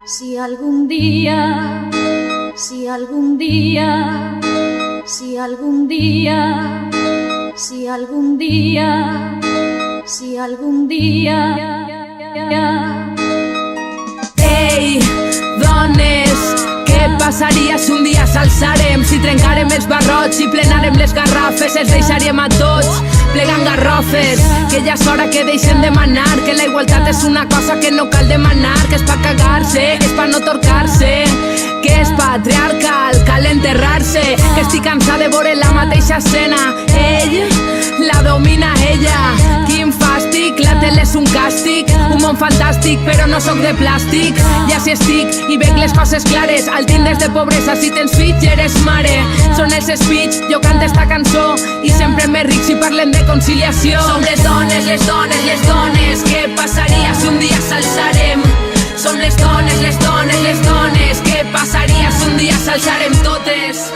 Si algún día, si algún día, si algún día, si algún día, si algún día. Ei, dones, què passaria si un dia s'alçarem? Si trencarem els barrots, si plenarem les garrafes, els deixaríem a tots plegant garrofes. Que ja és hora que deixen de manar, que la igualtat és una cosa que no cal demanar, que és pa cagar-se, que és pa no torcar-se, que és patriarcal, cal enterrar-se, que estic cansat de veure la mateixa escena. Ell la domina ella, quin fàstic, la tele és un càstig, un món fantàstic però no sóc de plàstic. Ja si estic i veig les coses clares, al tindes de pobresa, si tens fills ja eres mare. Són els speech, jo canto esta cançó i sempre més ric si parlem de conciliació. Som les dones, les dones, les dones, què passaria si un dia s'alçarem? Som les dones, les dones, les dones, què passaria si un dia s'alçarem totes?